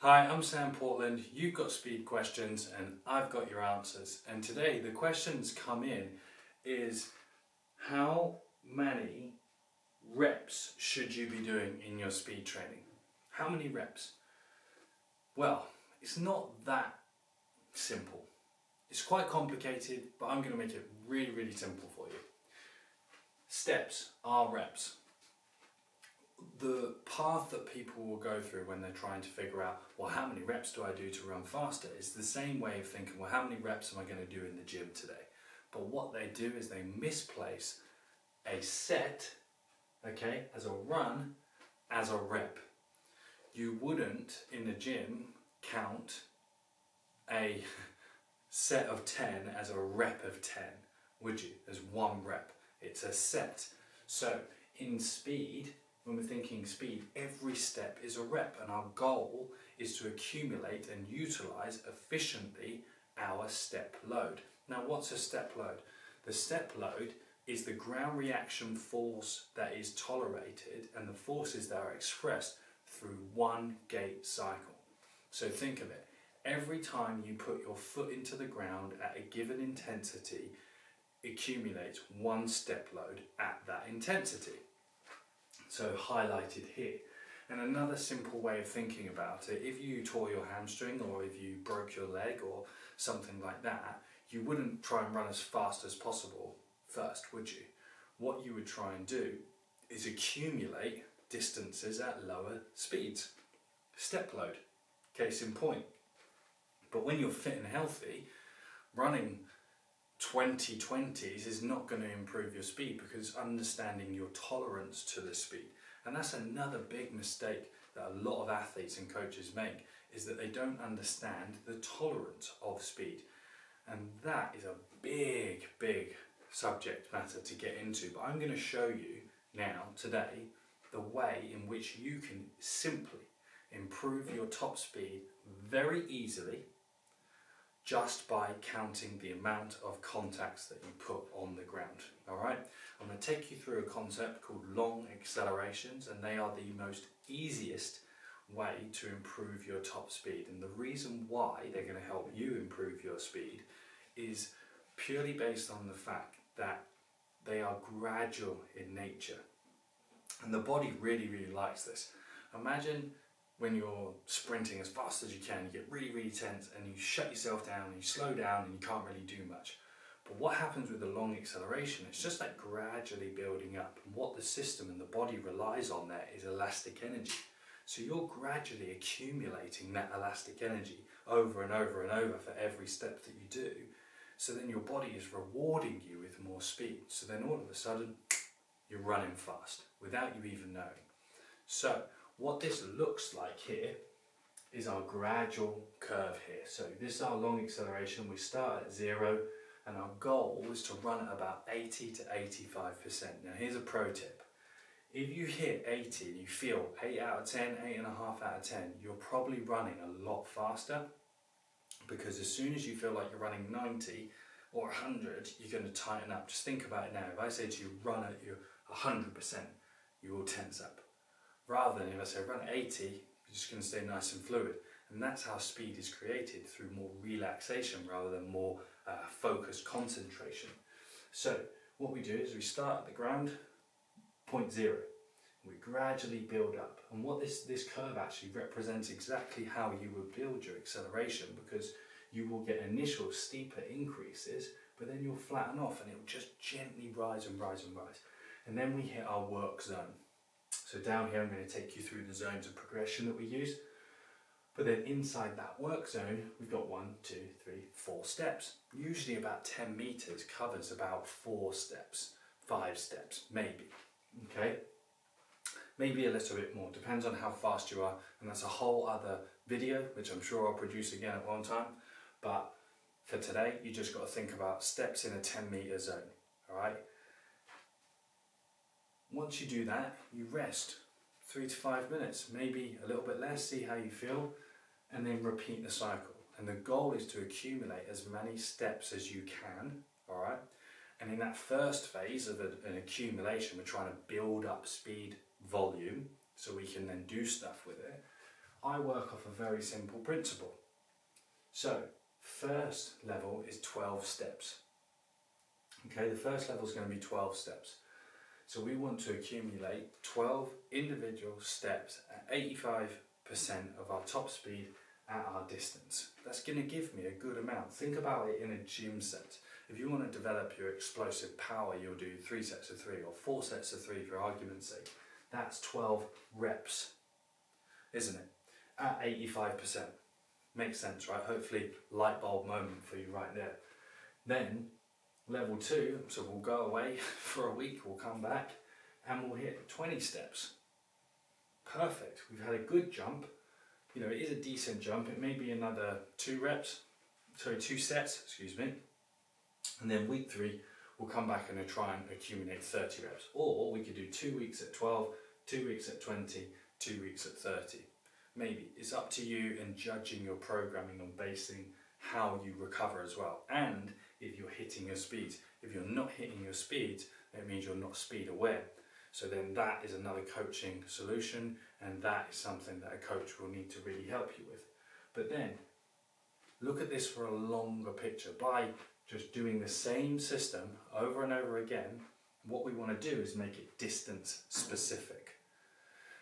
Hi, I'm Sam Portland. You've got speed questions and I've got your answers. And today the questions come in is how many reps should you be doing in your speed training? How many reps? Well, it's not that simple. It's quite complicated, but I'm going to make it really, really simple for you. Steps are reps. The path that people will go through when they're trying to figure out, well, how many reps do I do to run faster, is the same way of thinking, well, how many reps am I going to do in the gym today? But what they do is they misplace a set, okay, as a run, as a rep. You wouldn't, in the gym, count a set of 10 as a rep of 10, would you? As one rep. It's a set. So, in speed, when we're thinking speed, every step is a rep, and our goal is to accumulate and utilize efficiently our step load. Now, what's a step load? The step load is the ground reaction force that is tolerated and the forces that are expressed through one gait cycle. So think of it. Every time you put your foot into the ground at a given intensity, accumulates one step load at that intensity. So highlighted here. And another simple way of thinking about it, if you tore your hamstring or if you broke your leg or something like that, you wouldn't try and run as fast as possible first, would you? What you would try and do is accumulate distances at lower speeds. Step load, case in point. But when you're fit and healthy, running 20/20s is not going to improve your speed, because understanding your tolerance to the speed. And that's another big mistake that a lot of athletes and coaches make, is that they don't understand the tolerance of speed. And that is a big, big subject matter to get into. But I'm going to show you now, today, the way in which you can simply improve your top speed very easily, just by counting the amount of contacts that you put on the ground. Alright, I'm going to take you through a concept called long accelerations, and they are the most easiest way to improve your top speed. And the reason why they're going to help you improve your speed is purely based on the fact that they are gradual in nature. And the body really, really likes this. Imagine when you're sprinting as fast as you can, you get really, really tense and you shut yourself down and you slow down and you can't really do much. But what happens with a long acceleration, it's just like gradually building up. And what the system and the body relies on there is elastic energy. So you're gradually accumulating that elastic energy over and over and over for every step that you do. So then your body is rewarding you with more speed. So then all of a sudden, you're running fast without you even knowing. So what this looks like here is our gradual curve here. So this is our long acceleration. We start at 0 and our goal is to run at about 80 to 85%. Now here's a pro tip. If you hit 80 and you feel 8 out of 10, 8.5 out of 10, you're probably running a lot faster, because as soon as you feel like you're running 90 or 100, you're going to tighten up. Just think about it now. If I say to you, run at your 100%, you will tense up. Rather than if I say run at 80, you're just going to stay nice and fluid. And that's how speed is created, through more relaxation rather than more focused concentration. So what we do is we start at the ground, point 0. We gradually build up. And what this curve actually represents exactly how you would build your acceleration, because you will get initial steeper increases, but then you'll flatten off and it will just gently rise and rise and rise. And then we hit our work zone. So down here I'm going to take you through the zones of progression that we use. But then inside that work zone, we've got 1, 2, 3, 4 steps. Usually about 10 meters covers about 4 steps, 5 steps, maybe. Okay? Maybe a little bit more, depends on how fast you are. And that's a whole other video, which I'm sure I'll produce again at one time. But for today, you just got to think about steps in a 10-meter zone. Alright? Once you do that, you rest 3 to 5 minutes, maybe a little bit less, see how you feel, and then repeat the cycle. And the goal is to accumulate as many steps as you can, alright? And in that first phase of an accumulation, we're trying to build up speed volume so we can then do stuff with it. I work off a very simple principle. So, first level is 12 steps. Okay, the first level is going to be 12 steps. So we want to accumulate 12 individual steps at 85% of our top speed at our distance. That's going to give me a good amount. Think about it in a gym set. If you want to develop your explosive power, you'll do 3 sets of 3 or 4 sets of 3 for argument's sake. That's 12 reps, isn't it? At 85%. Makes sense, right? Hopefully, light bulb moment for you right there. Then, level 2, so we'll go away for a week, we'll come back, and we'll hit 20 steps. Perfect. We've had a good jump. You know, it is a decent jump. It may be another 2 sets, excuse me. And then week 3, we'll come back and try and accumulate 30 reps. Or we could do 2 weeks at 12, 2 weeks at 20, 2 weeks at 30. Maybe. It's up to you and judging your programming on basing how you recover as well. And if you're hitting your speeds. If you're not hitting your speeds, it means you're not speed aware. So then that is another coaching solution, and that is something that a coach will need to really help you with. But then, look at this for a longer picture. By just doing the same system over and over again, what we want to do is make it distance specific.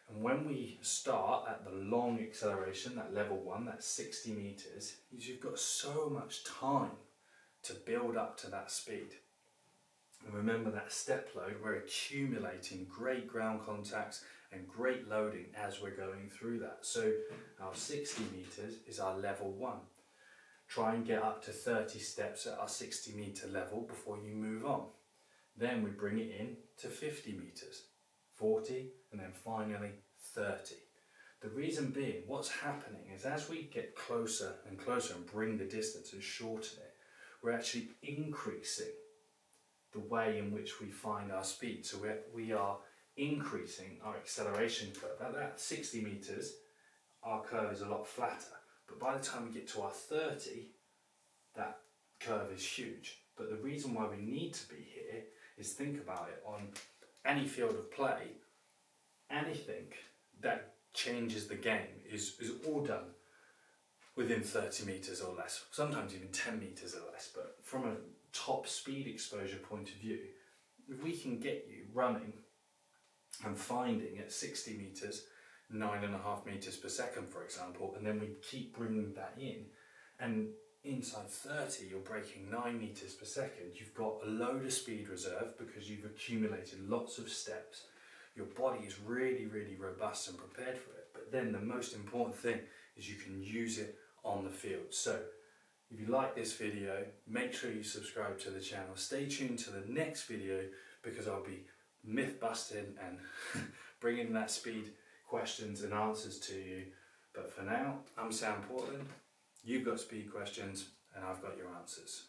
And when we start at the long acceleration, that level 1, that's 60 meters, you've got so much time to build up to that speed. And remember that step load, we're accumulating great ground contacts and great loading as we're going through that. So our 60 meters is our level 1. Try and get up to 30 steps at our 60 meter level before you move on. Then we bring it in to 50 meters, 40, and then finally 30. The reason being, what's happening is as we get closer and closer and bring the distance and shorten it, we're actually increasing the way in which we find our speed. So we are increasing our acceleration curve. At that 60 meters, our curve is a lot flatter. But by the time we get to our 30, that curve is huge. But the reason why we need to be here is think about it on any field of play. Anything that changes the game is all done within 30 meters or less, sometimes even 10 meters or less. But from a top speed exposure point of view, if we can get you running and finding at 60 meters, 9.5 meters per second, for example, and then we keep bringing that in, and inside 30 you're breaking 9 meters per second, you've got a load of speed reserve because you've accumulated lots of steps. Your body is really, really robust and prepared for it. But then the most important thing is you can use it on the field. So if you like this video, make sure you subscribe to the channel. Stay tuned to the next video because I'll be myth busting and bringing that speed questions and answers to you. But for now, I'm Sam Portland, you've got speed questions and I've got your answers.